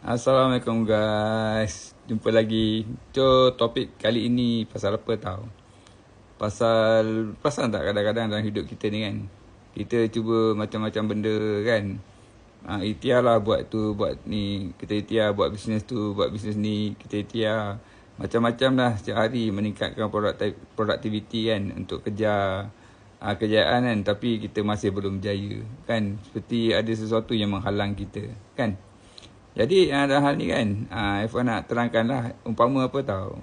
Assalamualaikum guys. Jumpa lagi. So topik kali ini pasal apa tahu? Pasal tak kadang-kadang dalam hidup kita ni kan. Kita cuba macam-macam benda kan. Ikhtiar lah buat tu, buat ni. Kita ikhtiar buat bisnes tu, buat bisnes ni. Kita ikhtiar macam-macam lah setiap hari meningkatkan produktiviti kan untuk kejar kejayaan kan. Tapi kita masih belum berjaya kan. Seperti ada sesuatu yang menghalang kita kan. Jadi dalam hal ni kan, F1 nak terangkanlah umpama apa tahu.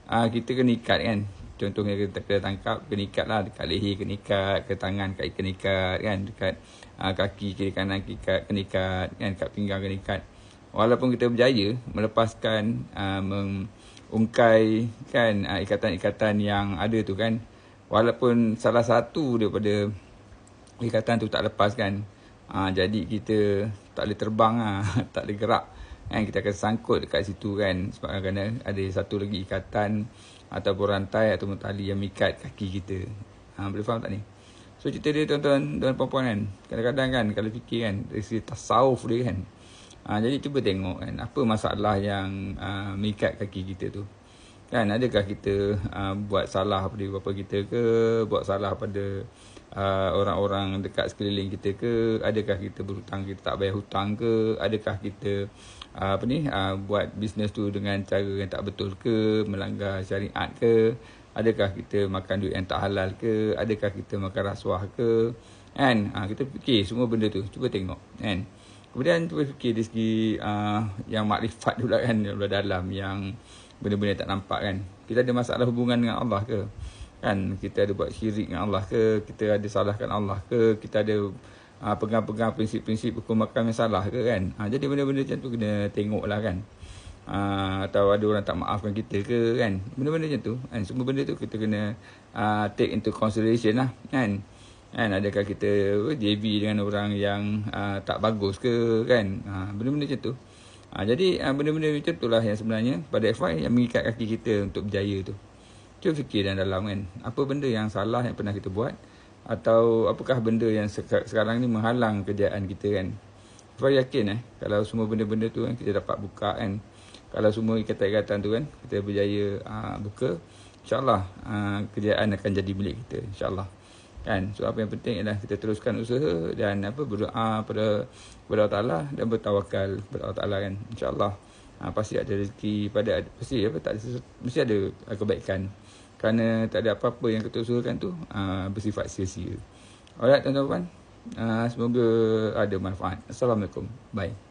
Kita kena ikat kan. Contohnya kita kena tangkap, kena ikat lah. Dekat leher kena ikat, ke tangan kena ikat kan. Dekat kaki kiri kanan kena ikat kan. Dekat pinggang kena ikat. Walaupun kita berjaya melepaskan, mengungkai kan ikatan-ikatan yang ada tu kan. Walaupun salah satu daripada ikatan tu tak lepas kan. Jadi kita tak boleh terbang tak boleh gerak kan, kita akan sangkut dekat situ kan, sebab kerana ada satu lagi ikatan ataupun rantai ataupun tali yang mengikat kaki kita. Boleh faham tak ni? So cerita dia tuan-tuan dan puan-puan kan, kadang-kadang kan kalau fikir kan dari segi tasawuf dia kan, jadi cuba tengok kan apa masalah yang mengikat kaki kita tu kan. Adakah kita buat salah pada bapa kita ke, buat salah pada orang-orang dekat sekeliling kita ke, adakah kita berhutang kita tak bayar hutang ke, adakah kita buat bisnes tu dengan cara yang tak betul ke, melanggar syariat ke, adakah kita makan duit yang tak halal ke, adakah kita makan rasuah ke kan. Kita fikir semua benda tu, cuba tengok kan. Kemudian cuba fikir dari segi yang makrifat pula kan, yang dalam yang benda-benda tak nampak kan. Kita ada masalah hubungan dengan Allah ke kan, kita ada buat syirik dengan Allah ke, kita ada salahkan Allah ke, kita ada pegang-pegang prinsip-prinsip hukum makam yang salah ke kan. Jadi benda-benda macam tu kena tengok lah kan. Atau ada orang tak maafkan kita ke kan, benda-benda macam tu kan. Semua benda tu kita kena take into consideration lah kan. Adakah kita JV dengan orang yang tak bagus ke kan. Benda-benda macam tu. Jadi benda-benda macam tu lah yang sebenarnya pada F1 yang mengikat kaki kita untuk berjaya tu. Cuba fikir dalam kan, apa benda yang salah yang pernah kita buat, atau apakah benda yang sekarang ni menghalang kejayaan kita kan. Saya yakin kalau semua benda-benda tu kan kita dapat buka kan, kalau semua ikatan-ikatan tu kan kita berjaya buka, insyaAllah kejayaan akan jadi milik kita, insyaAllah kan. So apa yang penting ialah kita teruskan usaha dan berdoa pada Allah Ta'ala dan bertawakal kepada Allah Ta'ala kan, insyaAllah pasti ada rezeki, mesti ada kebaikan. Kerana tak ada apa-apa yang kita usahakan tu bersifat sia-sia. Alright tuan-tuan, semoga ada manfaat. Assalamualaikum. Bye.